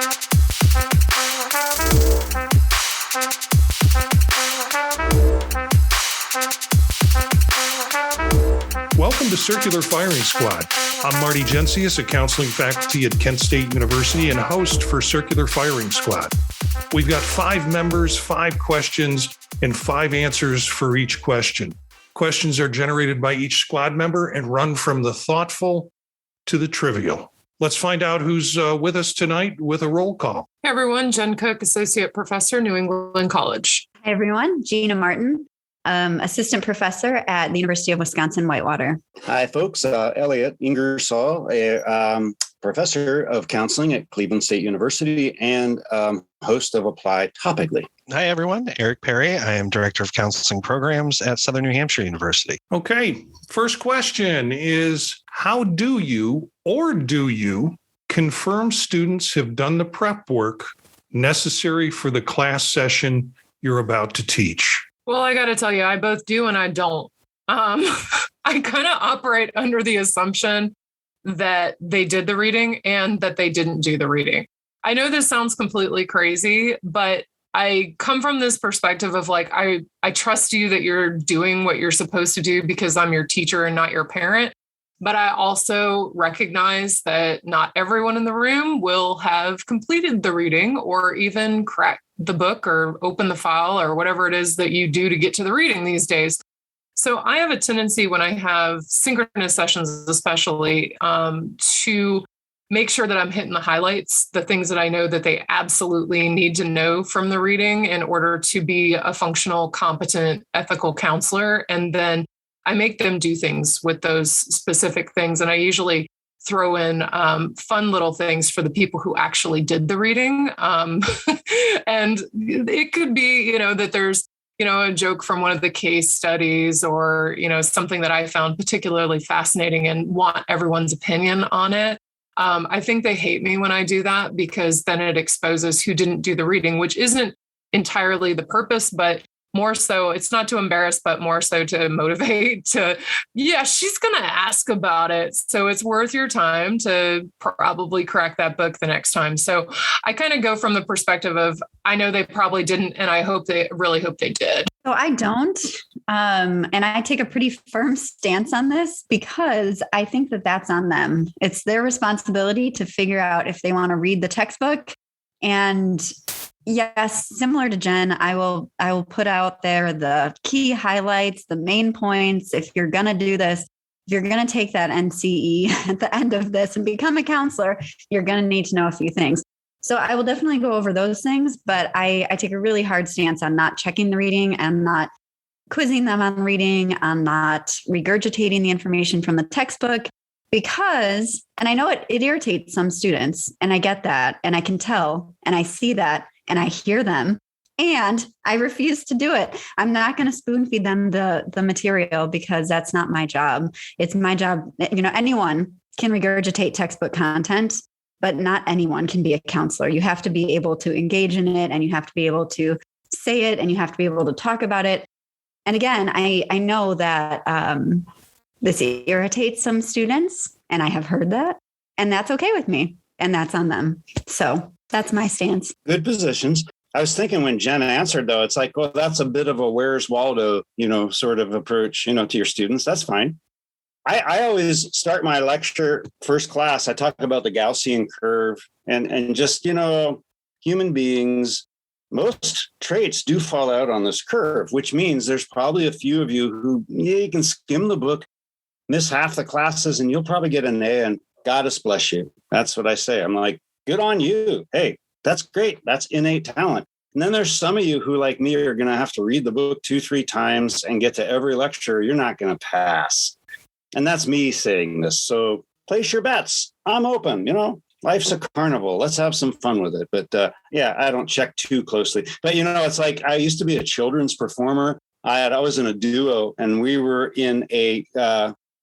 Welcome to Circular Firing Squad. I'm Marty Gensius, a counseling faculty at Kent State University and host for Circular Firing Squad. We've got 5 members, 5 questions, and 5 answers for each question. Questions are generated by each squad member and run from the thoughtful to the trivial. Let's find out who's with us tonight with a roll call. Hey everyone, Jen Cook, Associate Professor, New England College. Hi everyone, Gina Martin, Assistant Professor at the University of Wisconsin-Whitewater. Hi folks, Elliot Ingersoll, a Professor of Counseling at Cleveland State University and host of Apply Topically. Hi everyone, Eric Perry. I am Director of Counseling Programs at Southern New Hampshire University. Okay, first question is, how do you confirm students have done the prep work necessary for the class session you're about to teach? Well, I got to tell you, I both do and I don't. I kind of operate under the assumption that they did the reading and that they didn't do the reading. I know this sounds completely crazy, but I come from this perspective of like, I trust you that you're doing what you're supposed to do because I'm your teacher and not your parent. But I also recognize that not everyone in the room will have completed the reading or even cracked the book or open the file or whatever it is that you do to get to the reading these days. So I have a tendency when I have synchronous sessions, especially to make sure that I'm hitting the highlights, the things that I know that they absolutely need to know from the reading in order to be a functional, competent, ethical counselor. And then I make them do things with those specific things. And I usually throw in fun little things for the people who actually did the reading. And it could be, that there's, a joke from one of the case studies or, something that I found particularly fascinating and want everyone's opinion on it. I think they hate me when I do that because then it exposes who didn't do the reading, which isn't entirely the purpose, but more so, it's not to embarrass, but more so to motivate she's going to ask about it. So it's worth your time to probably crack that book the next time. So I kind of go from the perspective of, I know they probably didn't, and I really hope they did. So I don't. And I take a pretty firm stance on this because I think that that's on them. It's their responsibility to figure out if they want to read the textbook. And yes, similar to Jen, I will put out there the key highlights, the main points. If you're going to do this, if you're going to take that NCE at the end of this and become a counselor, you're going to need to know a few things. So I will definitely go over those things, but I take a really hard stance on not checking the reading and not quizzing them on reading, on not regurgitating the information from the textbook. Because, and I know it irritates some students, and I get that, and I can tell, and I see that, and I hear them, and I refuse to do it. I'm not going to spoon feed them the material because that's not my job. It's my job. Anyone can regurgitate textbook content, but not anyone can be a counselor. You have to be able to engage in it, and you have to be able to say it, and you have to be able to talk about it. And again, I know that this irritates some students, and I have heard that, and that's okay with me, and that's on them. So that's my stance. Good positions. I was thinking when Jen answered, though, it's like, well, that's a bit of a Where's Waldo, sort of approach, to your students. That's fine. I always start my lecture first class. I talk about the Gaussian curve and just, human beings, most traits do fall out on this curve, which means there's probably a few of you who you can skim the book, miss half the classes, and you'll probably get an A, and God bless you. That's what I say. I'm like, good on you. Hey, that's great. That's innate talent. And then there's some of you who, like me, are going to have to read the book 2-3 times and get to every lecture. You're not going to pass. And that's me saying this. So place your bets. I'm open. Life's a carnival. Let's have some fun with it. But I don't check too closely. But, it's like I used to be a children's performer. I was in a duo, and we were in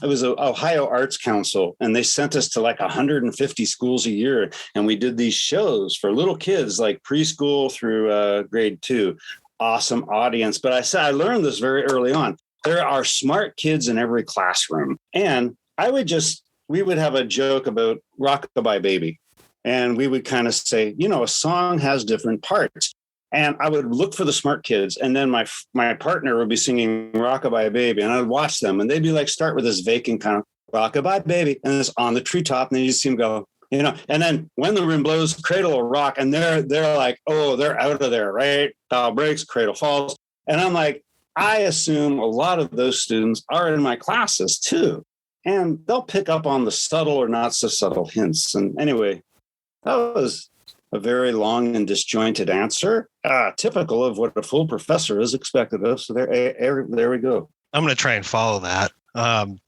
it was an Ohio Arts Council, and they sent us to like 150 schools a year. And we did these shows for little kids, like preschool through grade 2. Awesome audience. But I learned this very early on. There are smart kids in every classroom. And we would have a joke about Rockabye Baby. And we would kind of say, a song has different parts. And I would look for the smart kids. And then my partner would be singing Rockabye Baby. And I'd watch them. And they'd be like, start with this vacant kind of Rockabye Baby. And it's on the treetop. And then you see them go, and then when the wind blows, cradle will rock. And they're like, oh, they're out of there, right? Bow breaks, cradle falls. And I'm like, I assume a lot of those students are in my classes too. And they'll pick up on the subtle or not so subtle hints. And anyway, that was a very long and disjointed answer, typical of what a full professor is expected of. So there we go. I'm going to try and follow that.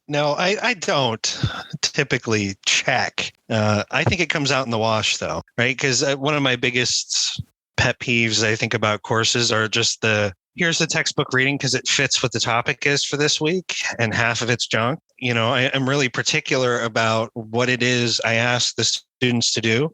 No, I don't typically check. I think it comes out in the wash, though, right? Because one of my biggest pet peeves I think about courses are just here's the textbook reading because it fits what the topic is for this week, and half of it's junk. I'm really particular about what it is I ask the students to do.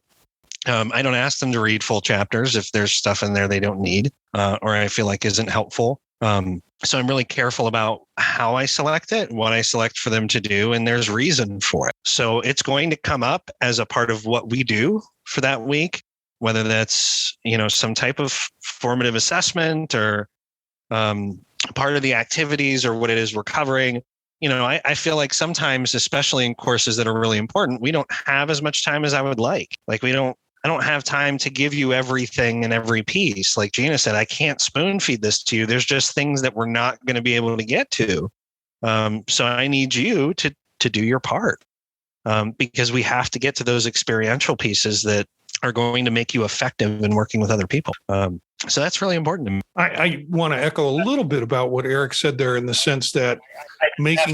I don't ask them to read full chapters if there's stuff in there they don't need or I feel like isn't helpful. So I'm really careful about how I select it, what I select for them to do, and there's reason for it. So it's going to come up as a part of what we do for that week, whether that's, some type of formative assessment or part of the activities or what it is we're covering. I feel like sometimes, especially in courses that are really important, we don't have as much time as I would like. Like I don't have time to give you everything in every piece. Like Gina said, I can't spoon feed this to you. There's just things that we're not going to be able to get to. So I need you to do your part because we have to get to those experiential pieces that are going to make you effective in working with other people. So that's really important to me. I want to echo a little bit about what Eric said there in the sense that I have to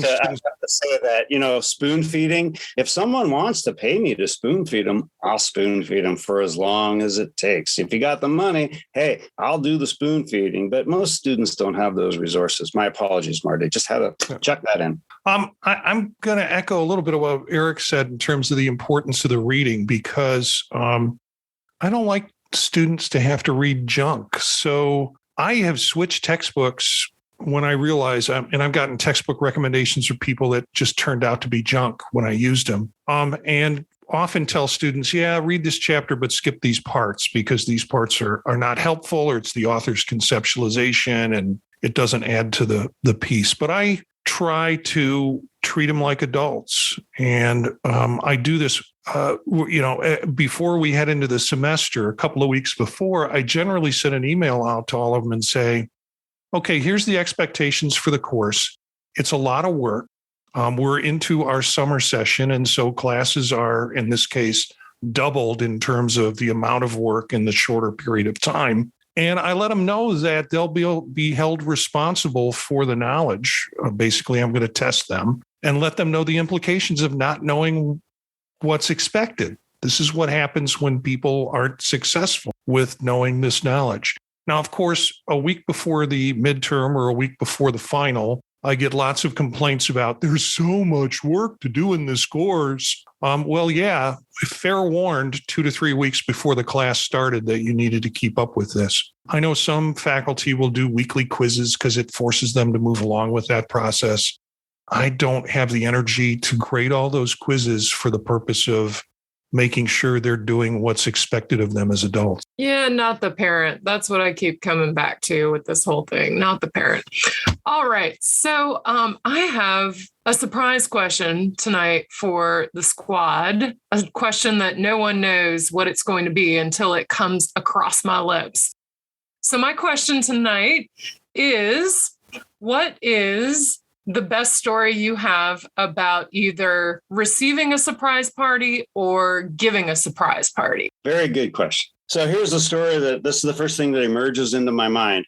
say that, spoon feeding, if someone wants to pay me to spoon feed them, I'll spoon feed them for as long as it takes. If you got the money, hey, I'll do the spoon feeding. But most students don't have those resources. My apologies, Marty. Just had to check that in. I'm going to echo a little bit of what Eric said in terms of the importance of the reading because I don't like students to have to read junk. So I have switched textbooks when I realize, and I've gotten textbook recommendations from people that just turned out to be junk when I used them. And often tell students, read this chapter, but skip these parts because these parts are not helpful or it's the author's conceptualization and it doesn't add to the piece. But I try to treat them like adults. And I do this, before we head into the semester, a couple of weeks before, I generally send an email out to all of them and say, okay, here's the expectations for the course. It's a lot of work. We're into our summer session. And so classes are, in this case, doubled in terms of the amount of work in the shorter period of time. And I let them know that they'll be held responsible for the knowledge. Basically, I'm going to test them and let them know the implications of not knowing what's expected. This is what happens when people aren't successful with knowing this knowledge. Now, of course, a week before the midterm or a week before the final, I get lots of complaints about there's so much work to do in this course. Fair warned 2 to 3 weeks before the class started that you needed to keep up with this. I know some faculty will do weekly quizzes because it forces them to move along with that process. I don't have the energy to grade all those quizzes for the purpose of making sure they're doing what's expected of them as adults. Yeah, not the parent. That's what I keep coming back to with this whole thing, not the parent. All right. So I have a surprise question tonight for the squad, a question that no one knows what it's going to be until it comes across my lips. So my question tonight is, what is the best story you have about either receiving a surprise party or giving a surprise party? Very good question. So here's a story this is the first thing that emerges into my mind.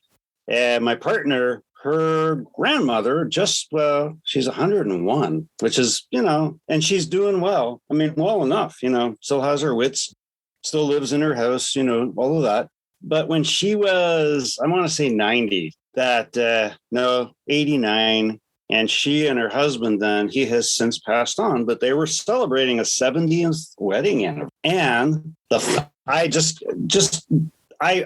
And my partner, her grandmother, she's 101, which is, and she's doing well. I mean, well enough, still has her wits, still lives in her house, all of that. But when she was, I want to say 90, 89, and she and her husband, then he has since passed on, but they were celebrating a 70th wedding anniversary. And I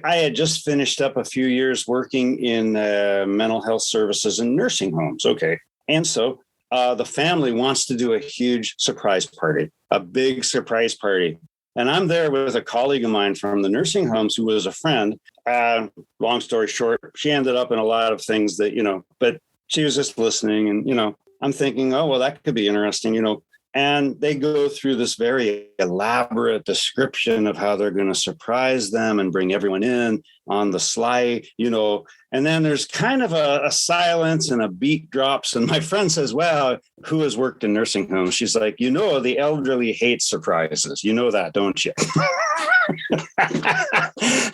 had just finished up a few years working in mental health services and nursing homes. Okay. And so the family wants to do a huge surprise party, a big surprise party. And I'm there with a colleague of mine from the nursing homes who was a friend. Long story short, she ended up in a lot of things that, but she was just listening. And, I'm thinking, oh, well, that could be interesting, And they go through this very elaborate description of how they're going to surprise them and bring everyone in on the sly, And then there's kind of a silence and a beat drops. And my friend says, well, who has worked in nursing homes? She's like, the elderly hate surprises. You know that, don't you?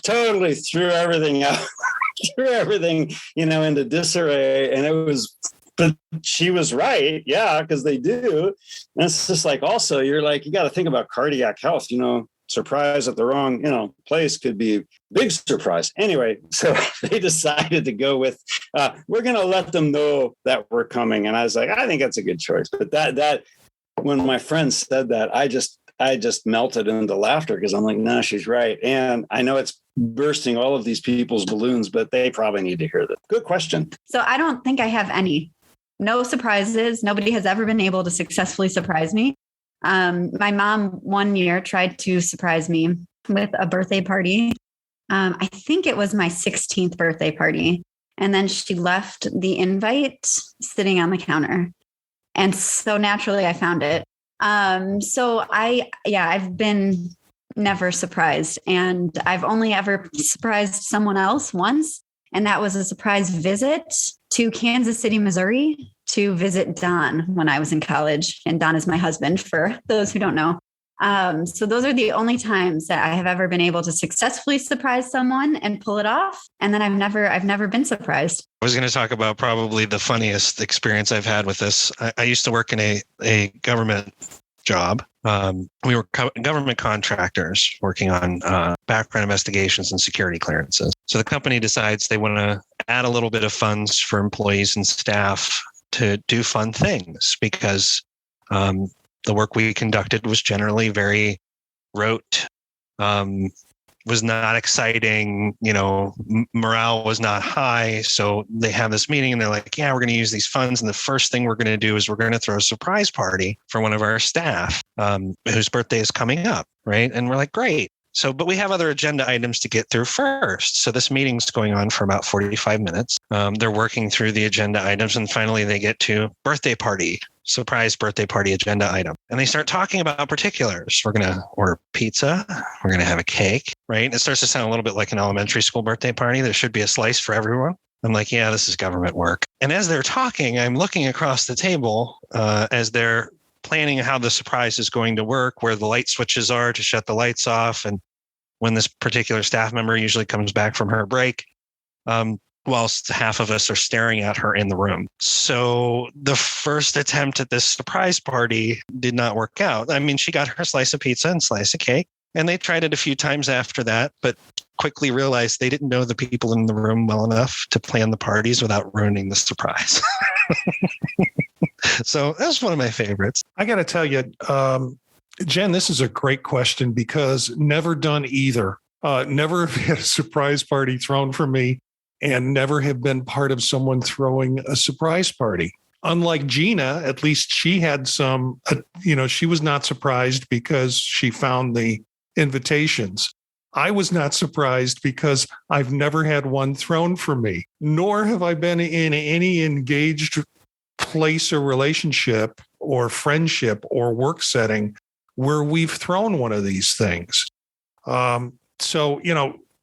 Totally threw everything out, into disarray. And it was... But she was right. Yeah, because they do. And it's just like, also, you're like, you got to think about cardiac health, surprise at the wrong, place could be a big surprise. Anyway, so they decided to go with, we're going to let them know that we're coming. And I was like, I think that's a good choice. But that when my friend said that, I just melted into laughter because I'm like, no, she's right. And I know it's bursting all of these people's balloons, but they probably need to hear that. Good question. So I don't think I have any. No surprises. Nobody has ever been able to successfully surprise me. My mom one year tried to surprise me with a birthday party. I think it was my 16th birthday party. And then she left the invite sitting on the counter. And so naturally I found it. So I've been never surprised. And I've only ever surprised someone else once. And that was a surprise visit to Kansas City, Missouri, to visit Don when I was in college. And Don is my husband, for those who don't know. So those are the only times that I have ever been able to successfully surprise someone and pull it off. And then I've never been surprised. I was going to talk about probably the funniest experience I've had with this. I used to work in a government job. We were government contractors working on background investigations and security clearances. So the company decides they want to add a little bit of funds for employees and staff to do fun things because the work we conducted was generally very rote, was not exciting, morale was not high. So they have this meeting and they're like, yeah, we're going to use these funds. And the first thing we're going to do is we're going to throw a surprise party for one of our staff whose birthday is coming up. Right. And we're like, great. So, but we have other agenda items to get through first. So this meeting's going on for about 45 minutes. They're working through the agenda items and finally they get to birthday party, surprise birthday party agenda item. And they start talking about particulars. We're going to order pizza. We're going to have a cake, right? It starts to sound a little bit like an elementary school birthday party. There should be a slice for everyone. I'm like, yeah, this is government work. And as they're talking, I'm looking across the table as they're planning how the surprise is going to work, where the light switches are to shut the lights off. And when this particular staff member usually comes back from her break, whilst half of us are staring at her in the room. So the first attempt at this surprise party did not work out. I mean, she got her slice of pizza and slice of cake, and they tried it a few times after that, but quickly realized they didn't know the people in the room well enough to plan the parties without ruining the surprise. So that was one of my favorites. I got to tell you, Jen, this is a great question because never done either. Never had a surprise party thrown for me and never have been part of someone throwing a surprise party. Unlike Gina, at least she had some, she was not surprised because she found the invitations. I was not surprised because I've never had one thrown for me, nor have I been in any engaged place or relationship or friendship or work setting where we've thrown one of these things.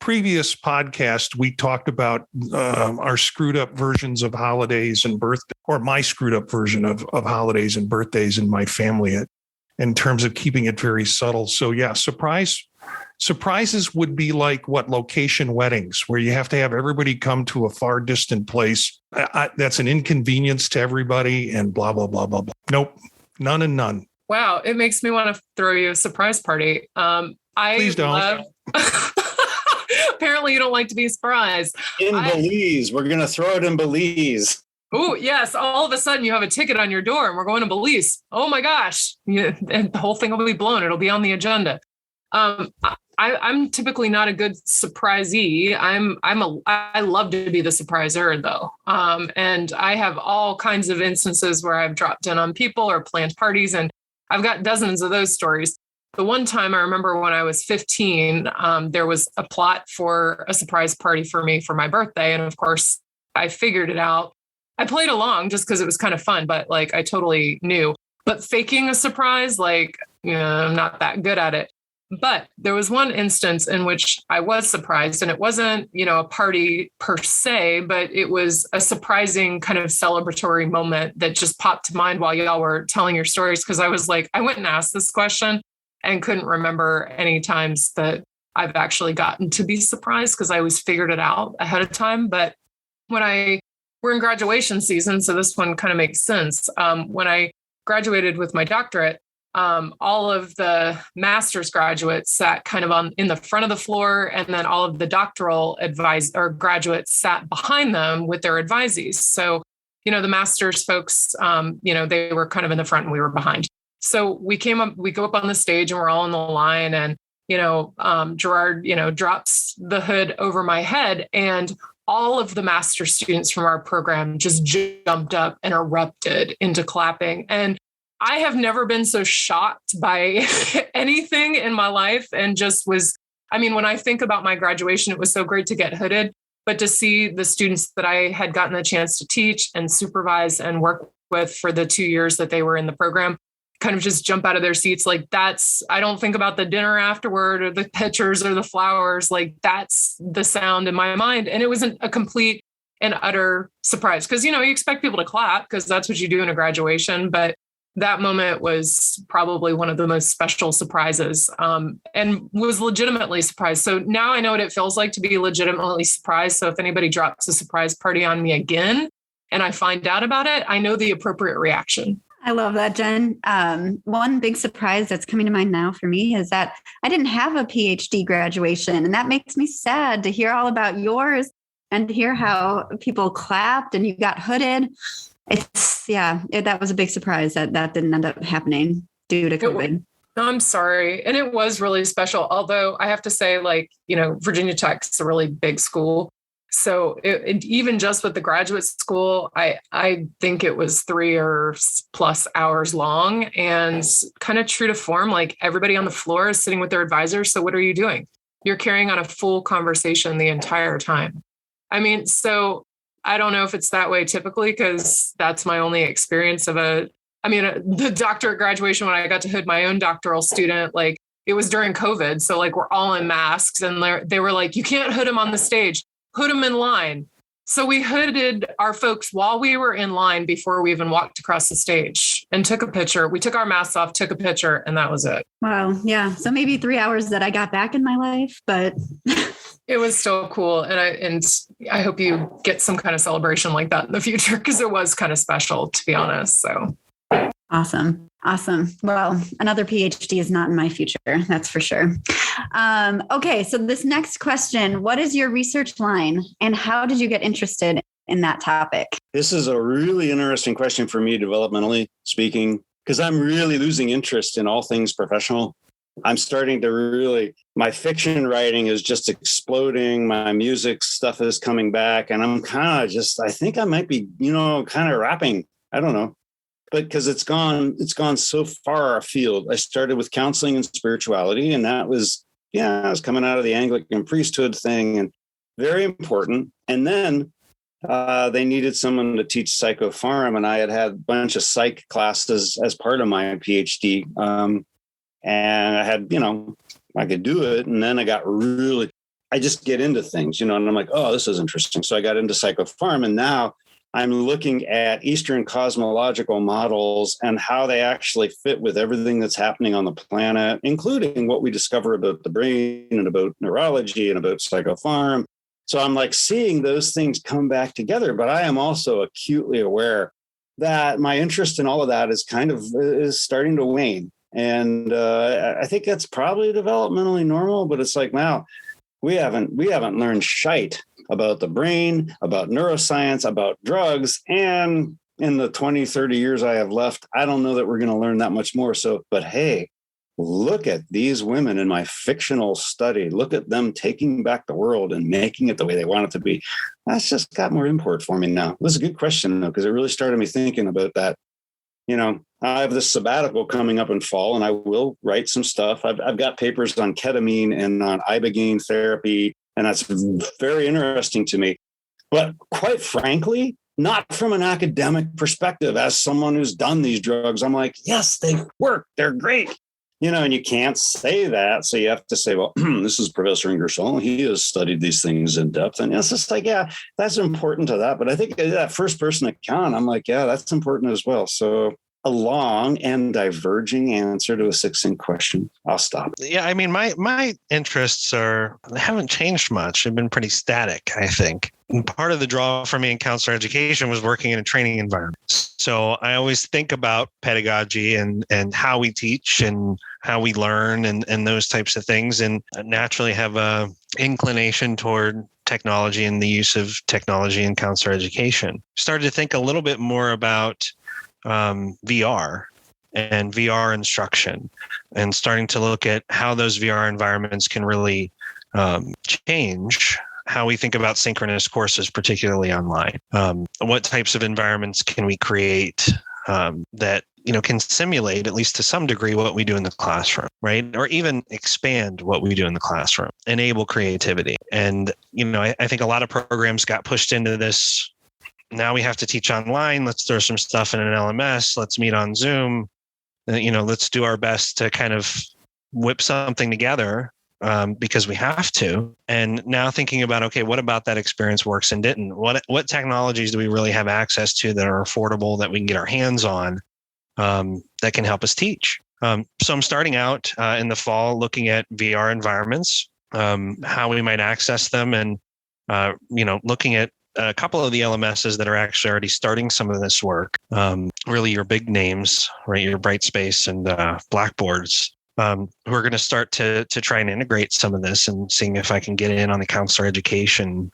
Previous podcast, we talked about our screwed up versions of holidays and birthdays, or my screwed up version of holidays and birthdays in my family in terms of keeping it very subtle. So yeah, surprises would be like location weddings, where you have to have everybody come to a far distant place. That's an inconvenience to everybody and blah, blah, blah, blah, blah. Nope. None and none. Wow. It makes me want to throw you a surprise party. Please don't. Apparently you don't like to be surprised. In Belize. We're going to throw it in Belize. Oh, yes. All of a sudden you have a ticket on your door and we're going to Belize. Oh my gosh. And the whole thing will be blown. It'll be on the agenda. I'm typically not a good surprisee. I love to be the surpriser though. And I have all kinds of instances where I've dropped in on people or planned parties, and I've got dozens of those stories. the one time I remember when I was 15, there was a plot for a surprise party for me for my birthday. And of course, I figured it out. I played along just because it was kind of fun, but like I totally knew. But faking a surprise, like, I'm not that good at it. But there was one instance in which I was surprised, and it wasn't, a party per se, but it was a surprising kind of celebratory moment that just popped to mind while y'all were telling your stories. Because I was like, I went and asked this question and couldn't remember any times that I've actually gotten to be surprised because I always figured it out ahead of time. But we're in graduation season, so this one kind of makes sense. When I graduated with my doctorate, all of the master's graduates sat kind of in the front of the floor, and then all of the doctoral graduates sat behind them with their advisees. So, the master's folks, they were kind of in the front and we were behind. So we go up on the stage and we're all in the line, and, Gerard, drops the hood over my head, and all of the master students from our program just jumped up and erupted into clapping. And I have never been so shocked by anything in my life, and just when I think about my graduation, it was so great to get hooded, but to see the students that I had gotten the chance to teach and supervise and work with for the 2 years that they were in the program kind of just jump out of their seats. Like I don't think about the dinner afterward or the pictures or the flowers. Like that's the sound in my mind. And it wasn't a complete and utter surprise because, you expect people to clap because that's what you do in a graduation. But that moment was probably one of the most special surprises, and was legitimately surprised. So now I know what it feels like to be legitimately surprised. So if anybody drops a surprise party on me again and I find out about it, I know the appropriate reaction. I love that, Jen. One big surprise that's coming to mind now for me is that I didn't have a PhD graduation, and that makes me sad to hear all about yours and to hear how people clapped and you got hooded. That was a big surprise that didn't end up happening due to COVID. I'm sorry. And it was really special. Although I have to say, Virginia Tech's a really big school. So even just with the graduate school, I think it was 3 or plus hours long, and kind of true to form, like everybody on the floor is sitting with their advisors. So what are you doing? You're carrying on a full conversation the entire time. So I don't know if it's that way typically, because that's my only experience of the doctorate graduation when I got to hood my own doctoral student, like it was during COVID. So like we're all in masks, and they were like, you can't hood him on the stage, hood him in line. So we hooded our folks while we were in line before we even walked across the stage and took a picture. We took our masks off, took a picture, and that was it. Wow. Yeah. So maybe 3 hours that I got back in my life, but it was still cool. And I hope you get some kind of celebration like that in the future, because it was kind of special, to be honest. So awesome. Well, another PhD is not in my future. That's for sure. Okay. So this next question, what is your research line and how did you get interested in that topic? This is a really interesting question for me, developmentally speaking, because I'm really losing interest in all things professional. I'm starting to my fiction writing is just exploding. My music stuff is coming back, and I'm kind of I think I might be, kind of rapping. I don't know. But because it's gone so far afield. I started with counseling and spirituality, and that was, I was coming out of the Anglican priesthood thing, and very important. And then they needed someone to teach psychopharm, and I had a bunch of psych classes as part of my PhD. And I had, I could do it. And then I just get into things, and I'm like, oh, this is interesting. So I got into psychopharm, and now I'm looking at Eastern cosmological models and how they actually fit with everything that's happening on the planet, including what we discover about the brain and about neurology and about psychopharm. So I'm like seeing those things come back together, but I am also acutely aware that my interest in all of that is starting to wane. And I think that's probably developmentally normal, but it's like, wow, we haven't learned shite about the brain, about neuroscience, about drugs. And in the 20, 30 years I have left, I don't know that we're going to learn that much more. So, but hey, look at these women in my fictional study. Look at them taking back the world and making it the way they want it to be. That's just got more import for me now. It was a good question, though, because it really started me thinking about that. I have this sabbatical coming up in fall, and I will write some stuff. I've got papers on ketamine and on ibogaine therapy, and that's very interesting to me. But quite frankly, not from an academic perspective. As someone who's done these drugs, I'm like, yes, they work. They're great. And you can't say that. So you have to say, well, this is Professor Ingersoll. He has studied these things in depth. And it's just like, yeah, that's important to that. But I think that first person account, I'm like, yeah, that's important as well. So a long and diverging answer to a succinct question. I'll stop. Yeah, I mean, my interests haven't changed much. They've been pretty static, I think. And part of the draw for me in counselor education was working in a training environment. So I always think about pedagogy and how we teach and how we learn and those types of things, and naturally have a inclination toward technology and the use of technology in counselor education. Started to think a little bit more about VR and VR instruction, and starting to look at how those VR environments can really change how we think about synchronous courses, particularly online. What types of environments can we create that can simulate, at least to some degree, what we do in the classroom, right? Or even expand what we do in the classroom, enable creativity. And I think a lot of programs got pushed into this. Now we have to teach online. Let's throw some stuff in an LMS. Let's meet on Zoom. Let's do our best to kind of whip something together because we have to. And now thinking about, okay, what about that experience works and didn't? What technologies do we really have access to that are affordable, that we can get our hands on, that can help us teach? So I'm starting out in the fall looking at VR environments, how we might access them, and looking at a couple of the LMSs that are actually already starting some of this work. Really your big names, right? Your Brightspace and Blackboards, who are going to start to try and integrate some of this, and seeing if I can get in on the counselor education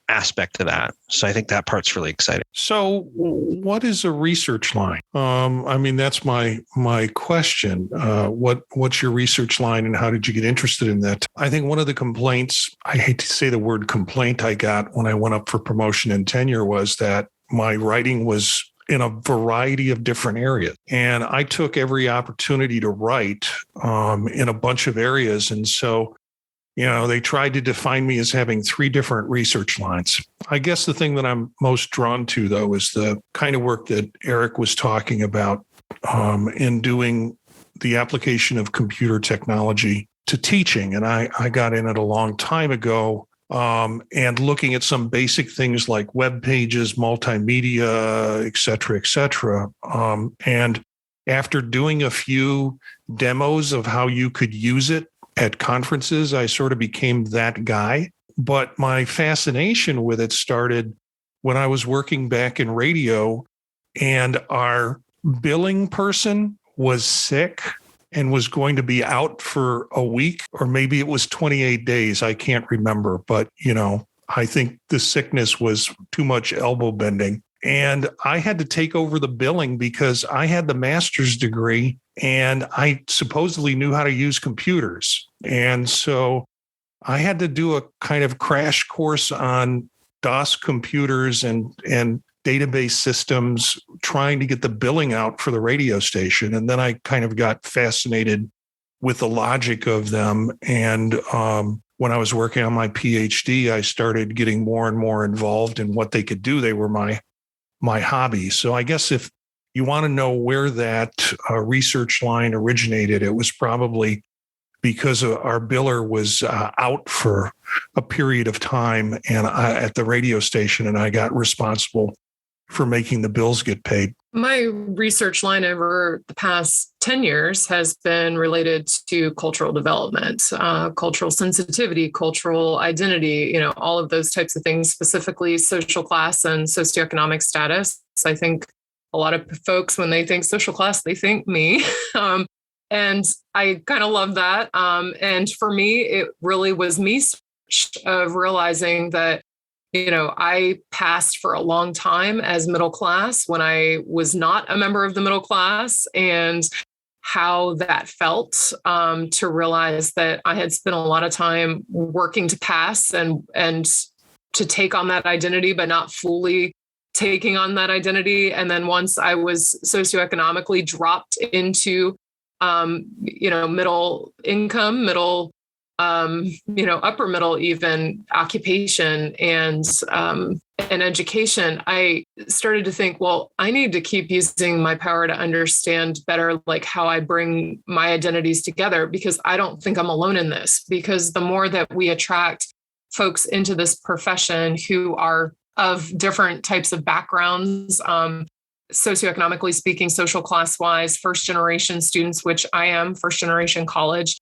aspect of that. So I think that part's really exciting. So what is a research line? That's my question. What's your research line, and how did you get interested in that? I think one of the complaints, I hate to say the word complaint, I got when I went up for promotion and tenure was that my writing was in a variety of different areas. And I took every opportunity to write in a bunch of areas. And so, they tried to define me as having 3 different research lines. I guess the thing that I'm most drawn to, though, is the kind of work that Eric was talking about in doing the application of computer technology to teaching. And I got in it a long time ago. And looking at some basic things like web pages, multimedia, et cetera, et cetera. And after doing a few demos of how you could use it at conferences, I sort of became that guy. But my fascination with it started when I was working back in radio, and our billing person was sick and was going to be out for a week, or maybe it was 28 days. I can't remember, but I think the sickness was too much elbow bending. And I had to take over the billing because I had the master's degree and I supposedly knew how to use computers. And so I had to do a kind of crash course on DOS computers and database systems, trying to get the billing out for the radio station. And then I kind of got fascinated with the logic of them. And when I was working on my PhD, I started getting more and more involved in what they could do. They were my hobby. So I guess if you want to know where that research line originated, it was probably because our biller was out for a period of time and at the radio station, and I got responsible for making the bills get paid. My research line over the past 10 years has been related to cultural development, cultural sensitivity, cultural identity, all of those types of things, specifically social class and socioeconomic status. I think a lot of folks, when they think social class, they think me. And I kind of love that. And for me, it really was me of realizing that I passed for a long time as middle class when I was not a member of the middle class, and how that felt to realize that I had spent a lot of time working to pass and to take on that identity, but not fully taking on that identity. And then once I was socioeconomically dropped into, middle income, upper middle even occupation and education, I started to think, well, I need to keep using my power to understand better, like how I bring my identities together, because I don't think I'm alone in this. Because the more that we attract folks into this profession who are of different types of backgrounds, socioeconomically speaking, social class wise, first generation students, which I am, first generation college,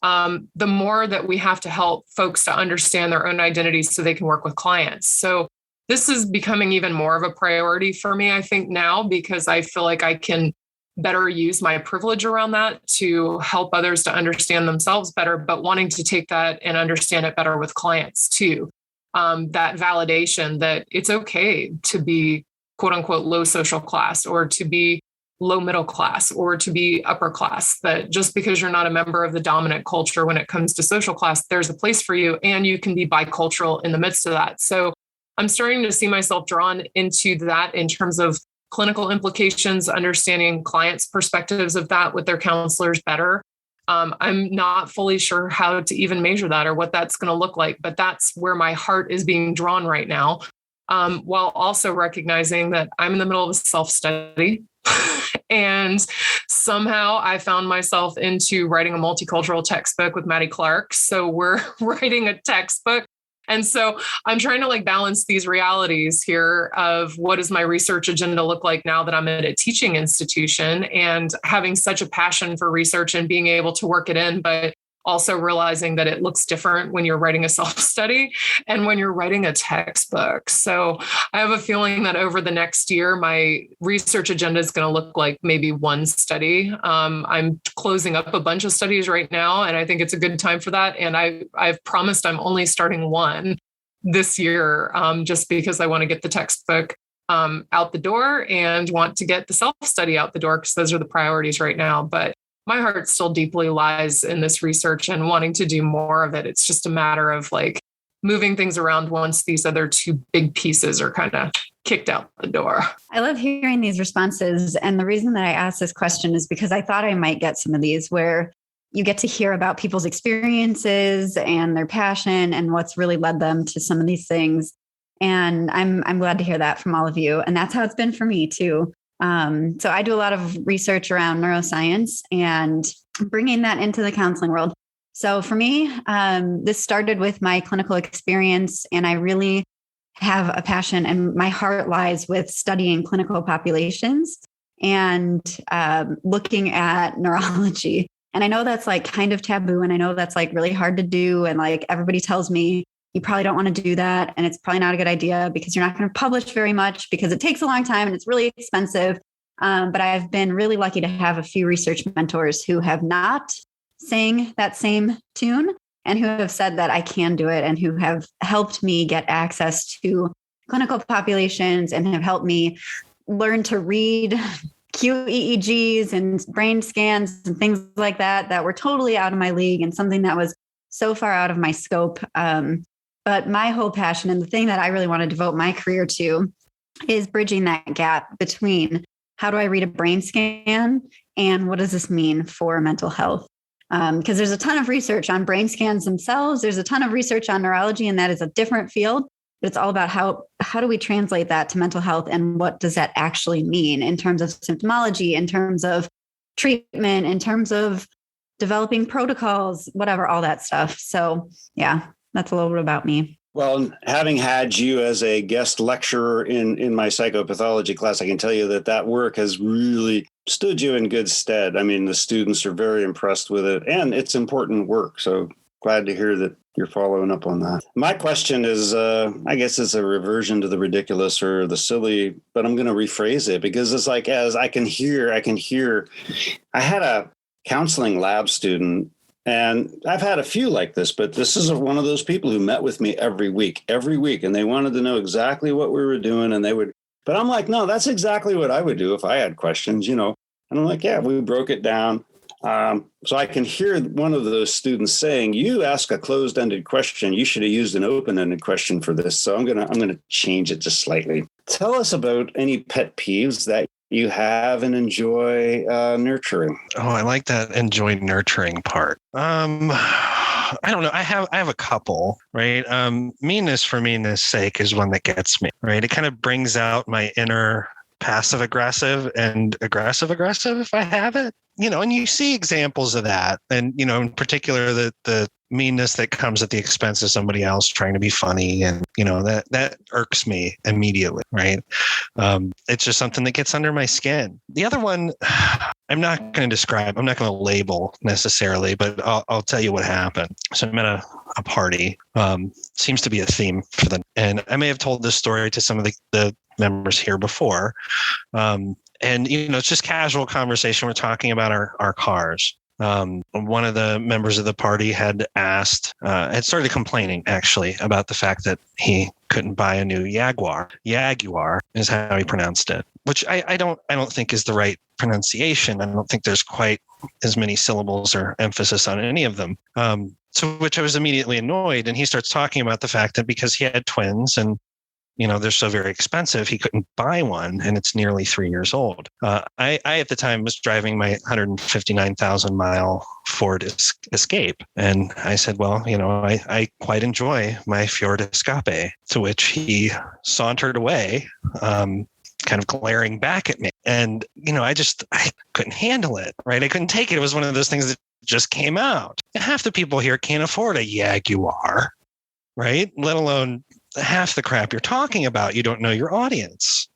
the more that we have to help folks to understand their own identities so they can work with clients. So this is becoming even more of a priority for me, I think, now, because I feel like I can better use my privilege around that to help others to understand themselves better, but wanting to take that and understand it better with clients too. That validation that it's okay to be quote unquote low social class, or to be low middle class, or to be upper class, that just because you're not a member of the dominant culture when it comes to social class, there's a place for you, and you can be bicultural in the midst of that. So I'm starting to see myself drawn into that in terms of clinical implications, understanding clients' perspectives of that with their counselors better. I'm not fully sure how to even measure that or what that's going to look like, but that's where my heart is being drawn right now, while also recognizing that I'm in the middle of a self-study. And somehow I found myself into writing a multicultural textbook with Maddie Clark. So we're writing a textbook. And so I'm trying to balance these realities here of what does my research agenda look like now that I'm at a teaching institution, and having such a passion for research and being able to work it in, but also realizing that it looks different when you're writing a self-study and when you're writing a textbook. So I have a feeling that over the next year, my research agenda is going to look like maybe one study. I'm closing up a bunch of studies right now, and I think it's a good time for that. And I've promised I'm only starting one this year, just because I want to get the textbook out the door and want to get the self-study out the door, because those are the priorities right now. But my heart still deeply lies in this research and wanting to do more of it. It's just a matter of moving things around once these other two big pieces are kind of kicked out the door. I love hearing these responses. And the reason that I asked this question is because I thought I might get some of these where you get to hear about people's experiences and their passion and what's really led them to some of these things. And I'm glad to hear that from all of you. And that's how it's been for me too. So I do a lot of research around neuroscience and bringing that into the counseling world. So for me, this started with my clinical experience, and I really have a passion, and my heart lies with studying clinical populations and looking at neurology. And I know that's kind of taboo, and I know that's really hard to do. And everybody tells me, you probably don't want to do that. And it's probably not a good idea because you're not going to publish very much because it takes a long time and it's really expensive. But I've been really lucky to have a few research mentors who have not sang that same tune and who have said that I can do it, and who have helped me get access to clinical populations and have helped me learn to read QEEGs and brain scans and things like that were totally out of my league and something that was so far out of my scope. But my whole passion, and the thing that I really want to devote my career to, is bridging that gap between how do I read a brain scan and what does this mean for mental health? Because there's a ton of research on brain scans themselves. There's a ton of research on neurology, and that is a different field. But it's all about how do we translate that to mental health, and what does that actually mean in terms of symptomology, in terms of treatment, in terms of developing protocols, whatever, all that stuff. So yeah, that's a little bit about me. Well, having had you as a guest lecturer in my psychopathology class, I can tell you that work has really stood you in good stead. I mean, the students are very impressed with it, and it's important work. So glad to hear that you're following up on that. My question is, I guess it's a reversion to the ridiculous or the silly, but I'm going to rephrase it because it's as I can hear, I had a counseling lab student. And I've had a few like this, but this is one of those people who met with me every week, and they wanted to know exactly what we were doing. And but I'm like, no, that's exactly what I would do if I had questions, And I'm like, yeah, we broke it down. So I can hear one of those students saying, "You ask a closed-ended question. You should have used an open-ended question for this." So I'm gonna change it just slightly. Tell us about any pet peeves that you have and enjoy nurturing. Oh, I like that enjoy nurturing part. I don't know. I have a couple, right? Meanness for meanness sake is one that gets me, right? It kind of brings out my inner passive aggressive and aggressive if I have it, and you see examples of that. And, in particular, the meanness that comes at the expense of somebody else trying to be funny. And, that irks me immediately, right? It's just something that gets under my skin. The other one, I'm not going to label necessarily, but I'll tell you what happened. So I'm at a party, seems to be a theme for them. And I may have told this story to some of the members here before. And, it's just casual conversation. We're talking about our cars. One of the members of the party had started complaining actually about the fact that he couldn't buy a new Jaguar. Jaguar is how he pronounced it, which I don't think is the right pronunciation. I don't think there's quite as many syllables or emphasis on any of them. To which I was immediately annoyed. And he starts talking about the fact that because he had twins and they're so very expensive, he couldn't buy one, and it's nearly 3 years old. I at the time was driving my 159,000 mile Ford Escape. And I said, well, I quite enjoy my Ford Escape, to which he sauntered away, kind of glaring back at me. And, I couldn't handle it, right? I couldn't take it. It was one of those things that just came out. And half the people here can't afford a Jaguar, right? Let alone half the crap you're talking about. You don't know your audience,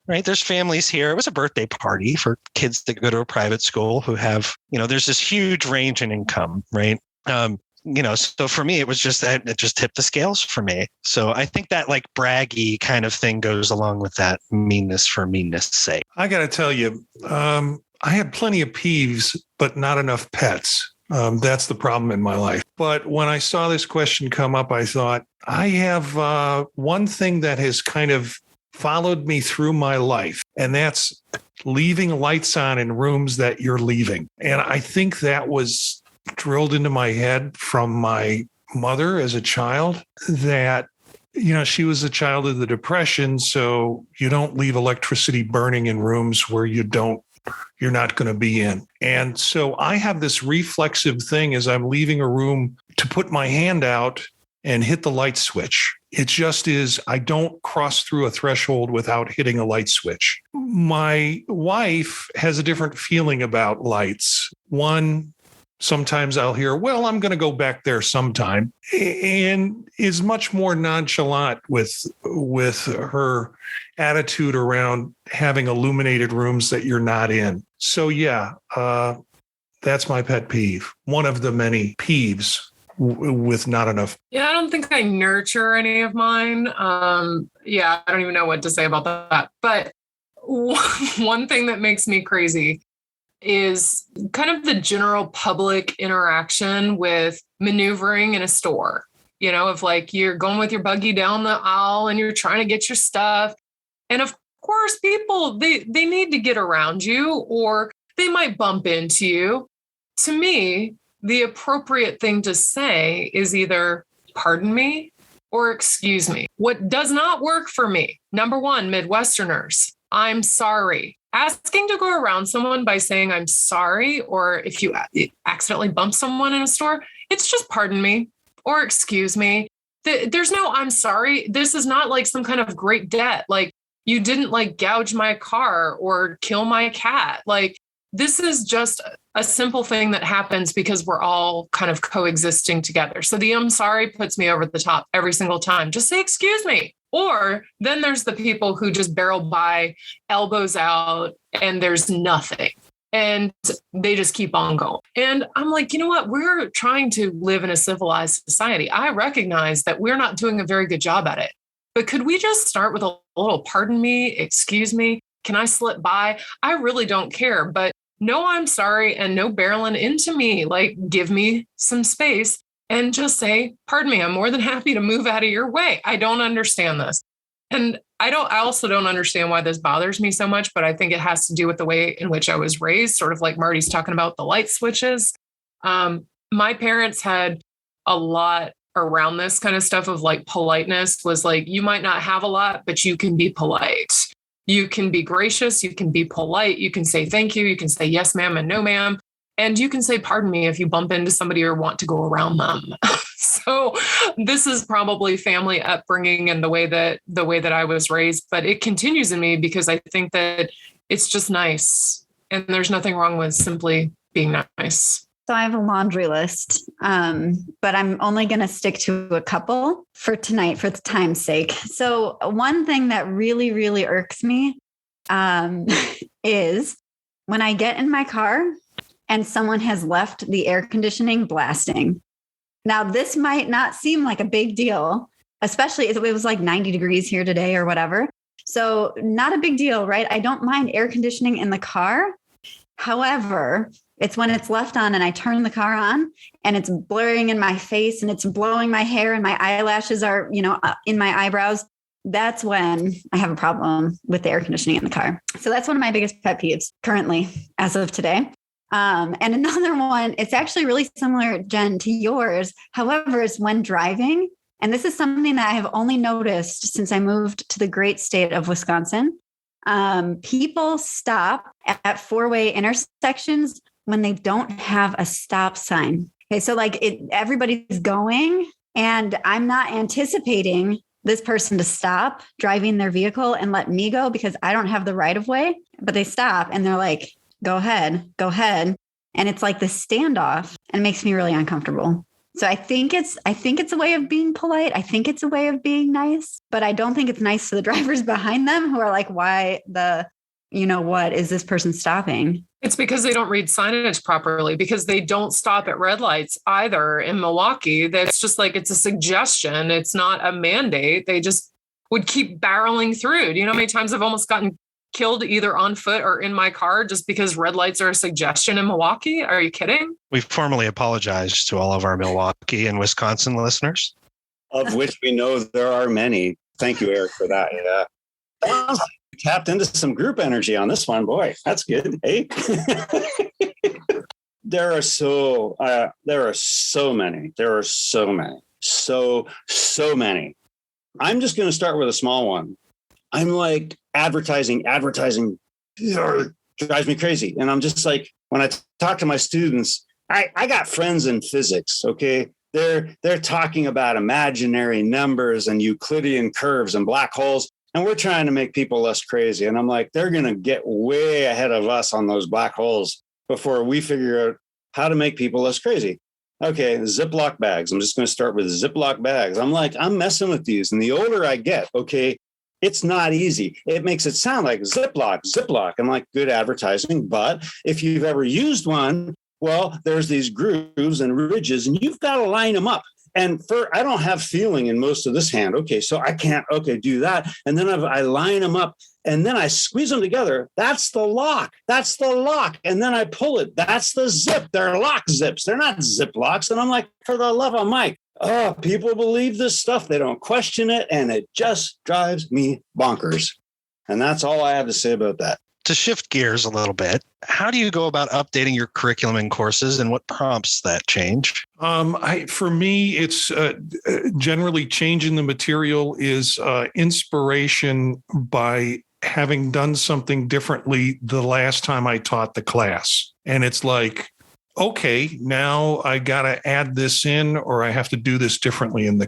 right? There's families here. It was a birthday party for kids that go to a private school who have, there's this huge range in income, right? So for me, it was just that it just tipped the scales for me. So I think that like braggy kind of thing goes along with that meanness for meanness sake. I got to tell you, I had plenty of peeves, but not enough pets. That's the problem in my life. But when I saw this question come up, I thought, I have one thing that has kind of followed me through my life, and that's leaving lights on in rooms that you're leaving. And I think that was drilled into my head from my mother as a child, that she was a child of the Depression. So you don't leave electricity burning in rooms where you're not going to be in. And so I have this reflexive thing as I'm leaving a room to put my hand out and hit the light switch. It just is, I don't cross through a threshold without hitting a light switch. My wife has a different feeling about lights. One, sometimes I'll hear, well, I'm going to go back there sometime, and is much more nonchalant with her attitude around having illuminated rooms that you're not in. So yeah, that's my pet peeve. One of the many peeves with not enough. Yeah, I don't think I nurture any of mine. I don't even know what to say about that. But one thing that makes me crazy is kind of the general public interaction with maneuvering in a store, of like you're going with your buggy down the aisle and you're trying to get your stuff. And of course, people, they need to get around you or they might bump into you. To me, the appropriate thing to say is either pardon me or excuse me. What does not work for me, number one, Midwesterners, I'm sorry. Asking to go around someone by saying I'm sorry, or if you accidentally bump someone in a store, it's just pardon me or excuse me. There's no I'm sorry. This is not like some kind of great debt. Like you didn't like gouge my car or kill my cat. Like this is just a simple thing that happens because we're all kind of coexisting together. So the I'm sorry puts me over the top every single time. Just say, excuse me. Or then there's the people who just barrel by, elbows out, and there's nothing. And they just keep on going. And I'm like, you know what? We're trying to live in a civilized society. I recognize that we're not doing a very good job at it. But could we just start with a little pardon me, excuse me? Can I slip by? I really don't care. But no, I'm sorry. And no barreling into me. Like, give me some space and just say, pardon me, I'm more than happy to move out of your way. I don't understand this. And I also don't understand why this bothers me so much, but I think it has to do with the way in which I was raised, sort of like Marty's talking about the light switches. My parents had a lot around this kind of stuff of like politeness was like, you might not have a lot, but you can be polite. You can be gracious. You can be polite. You can say thank you. You can say yes, ma'am, and no, ma'am. And you can say, pardon me, if you bump into somebody or want to go around them. So this is probably family upbringing and the way that I was raised, but it continues in me because I think that it's just nice. And there's nothing wrong with simply being nice. So I have a laundry list, but I'm only going to stick to a couple for tonight for the time's sake. So one thing that really, really irks me is when I get in my car and someone has left the air conditioning blasting. Now, this might not seem like a big deal, especially if it was like 90 degrees here today or whatever. So not a big deal, right? I don't mind air conditioning in the car. However, it's when it's left on and I turn the car on and it's blurring in my face and it's blowing my hair and my eyelashes are, in my eyebrows. That's when I have a problem with the air conditioning in the car. So that's one of my biggest pet peeves currently as of today. And another one, it's actually really similar, Jen, to yours. However, it's when driving. And this is something that I have only noticed since I moved to the great state of Wisconsin. People stop at four-way intersections when they don't have a stop sign. Okay, so like everybody's going and I'm not anticipating this person to stop driving their vehicle and let me go because I don't have the right of way, but they stop and they're like, go ahead. And it's like this standoff and it makes me really uncomfortable. So I think it's a way of being polite. I think it's a way of being nice, but I don't think it's nice to the drivers behind them who are like, why what is this person stopping? It's because they don't read signage properly, because they don't stop at red lights either in Milwaukee. That's just like, it's a suggestion. It's not a mandate. They just would keep barreling through. Do you know how many times I've almost gotten killed either on foot or in my car just because red lights are a suggestion in Milwaukee? Are you kidding? We formally apologize to all of our Milwaukee and Wisconsin listeners. Of which we know there are many. Thank you, Eric, for that. Yeah. Tapped into some group energy on this one. Boy, that's good. Hey, there are so many. So many. I'm just going to start with a small one. I'm like, advertising drives me crazy. And I'm just like, when I talk to my students, I got friends in physics. Okay. They're talking about imaginary numbers and Euclidean curves and black holes. And we're trying to make people less crazy. And I'm like, they're going to get way ahead of us on those black holes before we figure out how to make people less crazy. Okay, Ziploc bags. I'm just going to start with Ziploc bags. I'm like, I'm messing with these. And the older I get, okay, it's not easy. It makes it sound like Ziploc. I'm like, good advertising. But if you've ever used one, well, there's these grooves and ridges, and you've got to line them up. And I don't have feeling in most of this hand. Okay, so I can't, do that. And then I line them up and then I squeeze them together. That's the lock. And then I pull it. That's the zip. They're lock zips. They're not zip locks. And I'm like, for the love of Mike, people believe this stuff. They don't question it. And it just drives me bonkers. And that's all I have to say about that. To shift gears a little bit, how do you go about updating your curriculum and courses, and what prompts that change? For me, it's generally changing the material is inspiration by having done something differently the last time I taught the class. And it's like, okay, now I got to add this in, or I have to do this differently in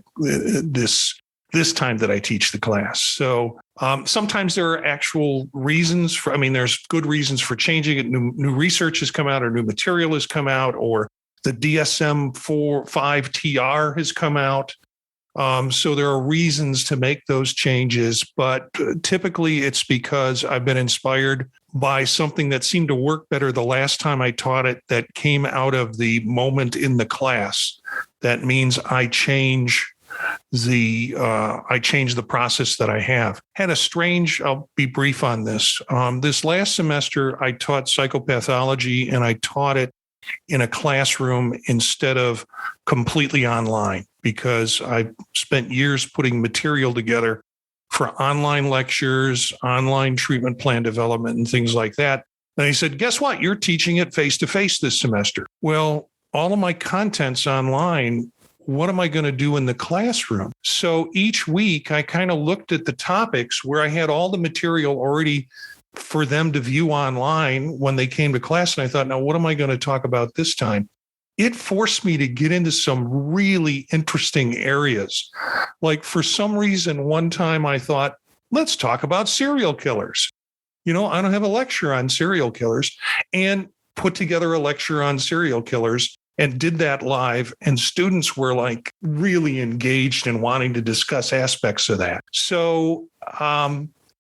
this time that I teach the class. So sometimes there are actual reasons there's good reasons for changing it. New research has come out, or new material has come out, or the DSM-5 TR has come out. So there are reasons to make those changes, but typically it's because I've been inspired by something that seemed to work better the last time I taught it, that came out of the moment in the class. That means I change the process that I have. I'll be brief on this. This last semester, I taught psychopathology, and I taught it in a classroom instead of completely online, because I spent years putting material together for online lectures, online treatment plan development, and things like that. And he said, guess what? You're teaching it face-to-face this semester. Well, all of my content's online. What am I going to do in the classroom? So each week I kind of looked at the topics where I had all the material already for them to view online when they came to class. And I thought, now what am I going to talk about this time? It forced me to get into some really interesting areas. Like for some reason, one time I thought, let's talk about serial killers. I don't have a lecture on serial killers, and put together a lecture on serial killers and did that live. And students were like really engaged in wanting to discuss aspects of that. So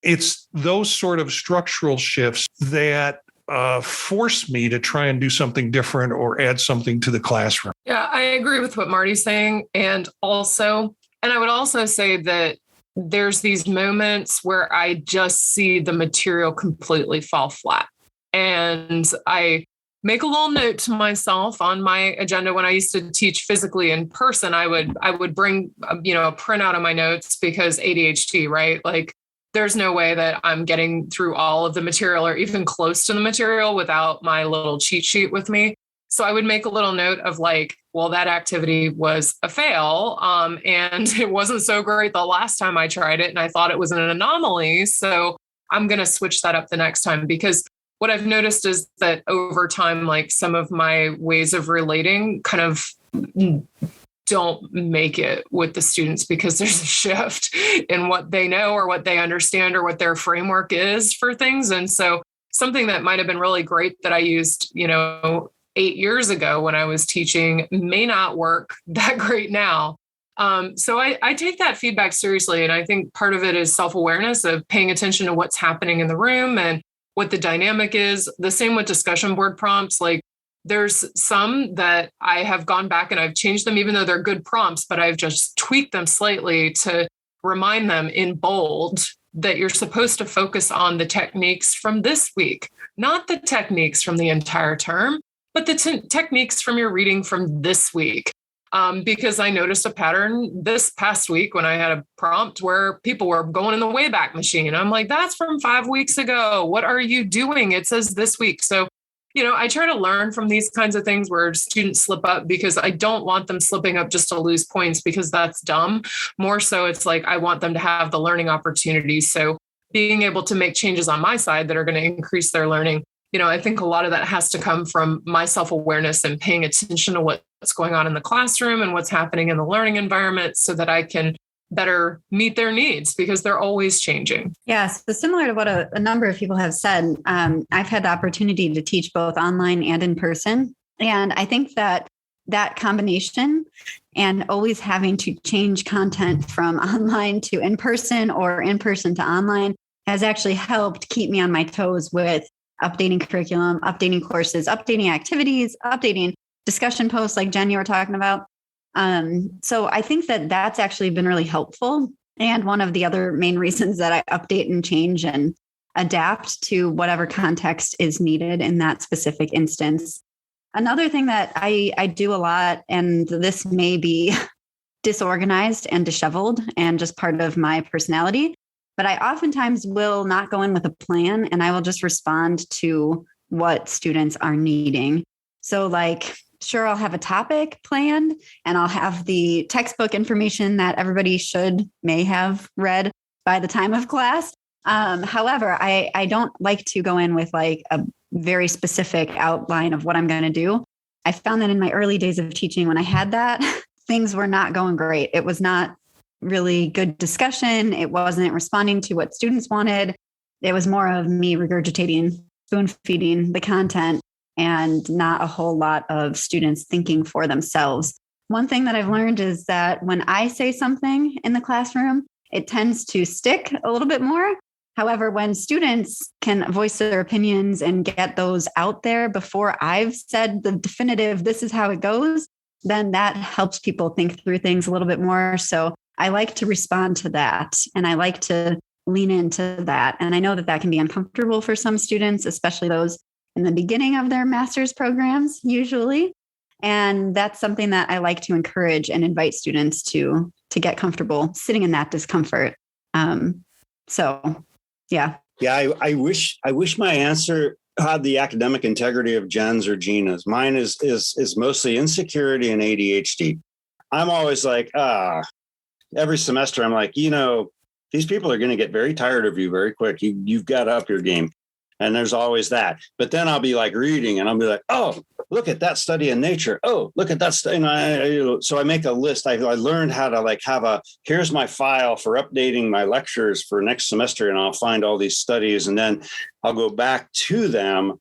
it's those sort of structural shifts that force me to try and do something different or add something to the classroom. Yeah, I agree with what Marty's saying. And I would also say that there's these moments where I just see the material completely fall flat. And I make a little note to myself on my agenda. When I used to teach physically in person, I would bring, a printout of my notes, because ADHD, right? Like there's no way that I'm getting through all of the material or even close to the material without my little cheat sheet with me. So I would make a little note of like, well, that activity was a fail. And it wasn't so great the last time I tried it. And I thought it was an anomaly. So I'm going to switch that up the next time, because what I've noticed is that over time, like some of my ways of relating kind of don't make it with the students, because there's a shift in what they know or what they understand or what their framework is for things. And so something that might have been really great that I used, 8 years ago when I was teaching may not work that great now. So I take that feedback seriously. And I think part of it is self-awareness of paying attention to what's happening in the room and what the dynamic is. The same with discussion board prompts. Like there's some that I have gone back and I've changed them, even though they're good prompts, but I've just tweaked them slightly to remind them in bold that you're supposed to focus on the techniques from this week, not the techniques from the entire term, but the techniques from your reading from this week. Because I noticed a pattern this past week when I had a prompt where people were going in the Wayback Machine. I'm like, that's from 5 weeks ago. What are you doing? It says this week. So, I try to learn from these kinds of things where students slip up, because I don't want them slipping up just to lose points, because that's dumb. More so, it's like I want them to have the learning opportunities. So being able to make changes on my side that are going to increase their learning. I think a lot of that has to come from my self-awareness and paying attention to what's going on in the classroom and what's happening in the learning environment, so that I can better meet their needs, because they're always changing. Yes. So similar to what a number of people have said, I've had the opportunity to teach both online and in person. And I think that combination and always having to change content from online to in person or in person to online has actually helped keep me on my toes with updating curriculum, updating courses, updating activities, updating discussion posts like Jen, you were talking about. So I think that that's actually been really helpful. And one of the other main reasons that I update and change and adapt to whatever context is needed in that specific instance. Another thing that I do a lot, and this may be disorganized and disheveled and just part of my personality, but I oftentimes will not go in with a plan, and I will just respond to what students are needing. So like, sure, I'll have a topic planned and I'll have the textbook information that everybody may have read by the time of class. However, I don't like to go in with like a very specific outline of what I'm going to do. I found that in my early days of teaching, when I had that, things were not going great. It was not really good discussion. It wasn't responding to what students wanted. It was more of me regurgitating, spoon feeding the content, and not a whole lot of students thinking for themselves. One thing that I've learned is that when I say something in the classroom, it tends to stick a little bit more. However, when students can voice their opinions and get those out there before I've said the definitive, this is how it goes, then that helps people think through things a little bit more. So I like to respond to that, and I like to lean into that. And I know that that can be uncomfortable for some students, especially those in the beginning of their master's programs, usually. And that's something that I like to encourage and invite students to get comfortable sitting in that discomfort. So, yeah. Yeah, I wish my answer had the academic integrity of Jen's or Gina's. Mine is mostly insecurity and ADHD. I'm always like, every semester I'm like, these people are going to get very tired of you very quick. You've got to up your game. And there's always that. But then I'll be like reading and I'll be like, oh, look at that study in Nature. Oh, look at that study. So I make a list. I learned how to here's my file for updating my lectures for next semester. And I'll find all these studies and then I'll go back to them.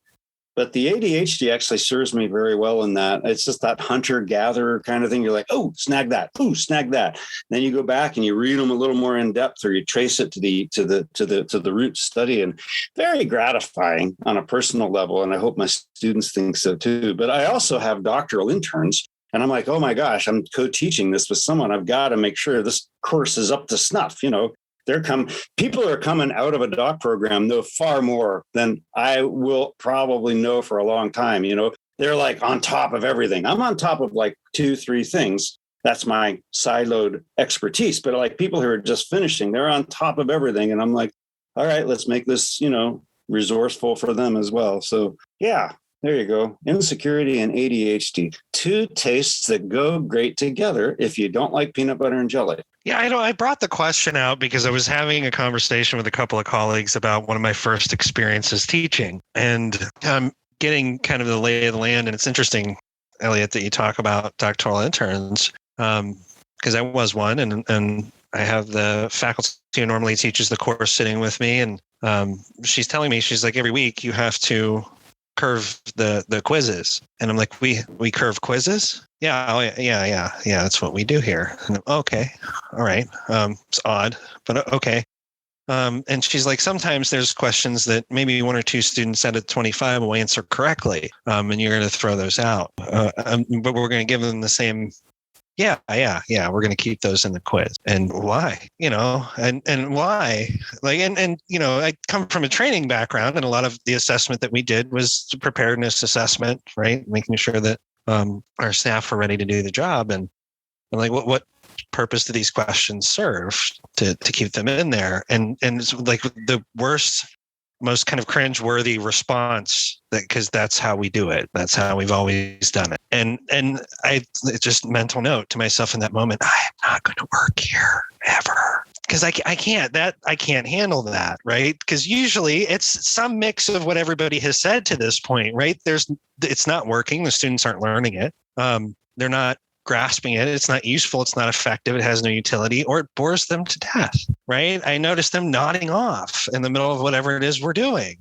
But the ADHD actually serves me very well in that. It's just that hunter-gatherer kind of thing. You're like, oh, snag that. Oh, snag that. Then you go back and you read them a little more in depth, or you trace it to the root study, and very gratifying on a personal level. And I hope my students think so too. But I also have doctoral interns, and I'm like, oh my gosh, I'm co-teaching this with someone. I've got to make sure this course is up to snuff. People are coming out of a doc program know far more than I will probably know for a long time. They're like on top of everything. I'm on top of like 2-3 things. That's my siloed expertise. But like people who are just finishing, they're on top of everything. And I'm like, all right, let's make this, resourceful for them as well. So yeah, there you go. Insecurity and ADHD, 2 tastes that go great together if you don't like peanut butter and jelly. Yeah, I brought the question out because I was having a conversation with a couple of colleagues about one of my first experiences teaching, and I'm getting kind of the lay of the land. And it's interesting, Elliot, that you talk about doctoral interns, because I was one, and I have the faculty who normally teaches the course sitting with me, and she's telling me, she's like, every week you have to curve the quizzes. And I'm like, we curve quizzes? Yeah. Oh, yeah. That's what we do here. And okay. All right. It's odd, but okay. And she's like, sometimes there's questions that maybe 1 or 2 students out of 25 will answer correctly. And you're going to throw those out. But we're going to give them the same. Yeah. We're going to keep those in the quiz. And why, and why? Like, and I come from a training background, and a lot of the assessment that we did was preparedness assessment, right? Making sure that our staff are ready to do the job. And I'm like, what purpose do these questions serve to keep them in there? And it's like the worst, most kind of cringe-worthy response, because that's how we do it. That's how we've always done it. And it's just mental note to myself in that moment, I'm not going to work here ever. Because I can't handle that, right? Because usually it's some mix of what everybody has said to this point, right? It's not working. The students aren't learning it. They're not grasping it. It's not useful. It's not effective. It has no utility, or it bores them to death, right? I notice them nodding off in the middle of whatever it is we're doing.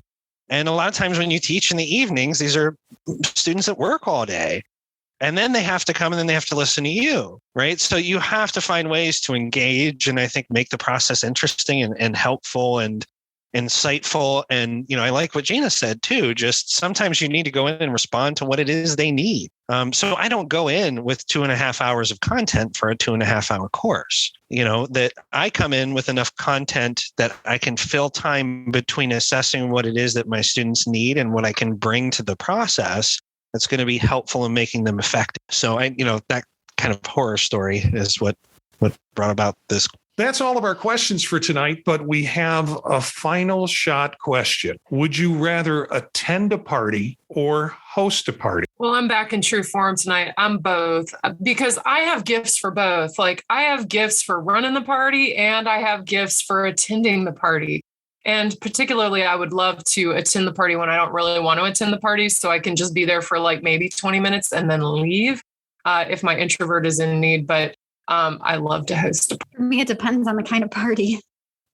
And a lot of times when you teach in the evenings, these are students that work all day. And then they have to come and then they have to listen to you, right? So you have to find ways to engage and I think make the process interesting and helpful and insightful. And, I like what Gina said too, just sometimes you need to go in and respond to what it is they need. So I don't go in with 2.5 hours of content for a 2.5 hour course, that I come in with enough content that I can fill time between assessing what it is that my students need and what I can bring to the process that's going to be helpful in making them effective. So that kind of horror story is what brought about this. That's all of our questions for tonight, but we have a final shot question. Would you rather attend a party or host a party? Well, I'm back in true form tonight. I'm both, because I have gifts for both. Like, I have gifts for running the party and I have gifts for attending the party. And particularly, I would love to attend the party when I don't really want to attend the party, so I can just be there for like maybe 20 minutes and then leave if my introvert is in need. But I love to host a party. For me, it depends on the kind of party.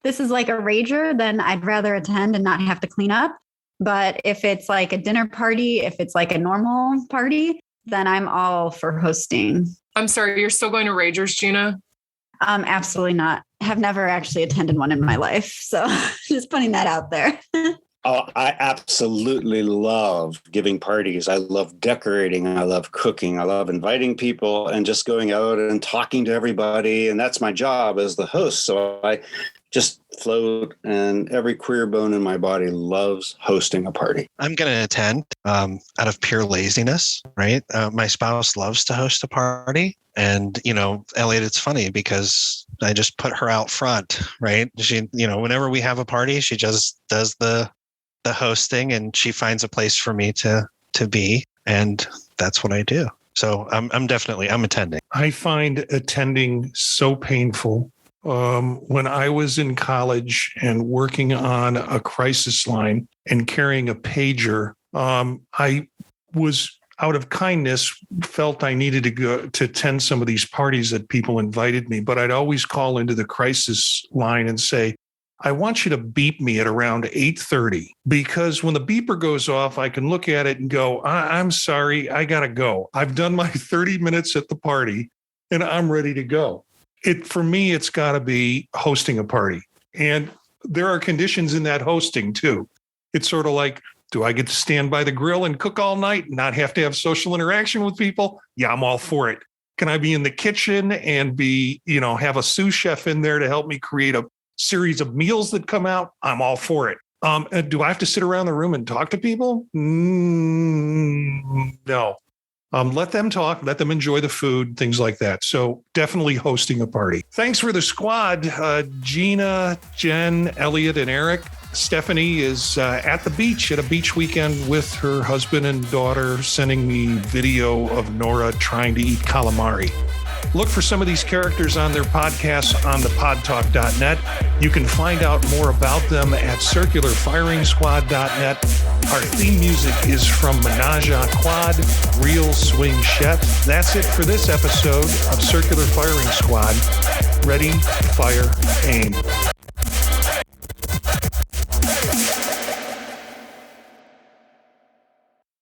This is like a rager, then I'd rather attend and not have to clean up. But if it's like a dinner party, if it's like a normal party, then I'm all for hosting. I'm sorry, you're still going to ragers, Gina? Absolutely not. I have never actually attended one in my life. So just putting that out there. Oh, I absolutely love giving parties. I love decorating. I love cooking. I love inviting people and just going out and talking to everybody. And that's my job as the host. So I just float, and every queer bone in my body loves hosting a party. I'm going to attend out of pure laziness, right? My spouse loves to host a party. And, Elliot, it's funny because I just put her out front, right? She, whenever we have a party, she just does the hosting, and she finds a place for me to be. And that's what I do. So I'm attending. I find attending so painful. When I was in college and working on a crisis line and carrying a pager, I was, out of kindness, felt I needed to go to attend some of these parties that people invited me, but I'd always call into the crisis line and say, I want you to beep me at around 8:30, because when the beeper goes off, I can look at it and go, I'm sorry, I got to go. I've done my 30 minutes at the party and I'm ready to go. For me, it's got to be hosting a party. And there are conditions in that hosting too. It's sort of like, do I get to stand by the grill and cook all night and not have to have social interaction with people? Yeah, I'm all for it. Can I be in the kitchen and have a sous chef in there to help me create a series of meals that come out? I'm all for it. Do I have to sit around the room and talk to people? No. Let them talk, let them enjoy the food, things like that. So definitely hosting a party. Thanks for the squad, Gina, Jen, Elliot, and Eric. Stephanie is at the beach at a beach weekend with her husband and daughter, sending me video of Nora trying to eat calamari. Look for some of these characters on their podcasts on thepodtalk.net. You can find out more about them at circularfiringsquad.net. Our theme music is from Menage a Quad, Real Swing Shet. That's it for this episode of Circular Firing Squad. Ready, fire, aim.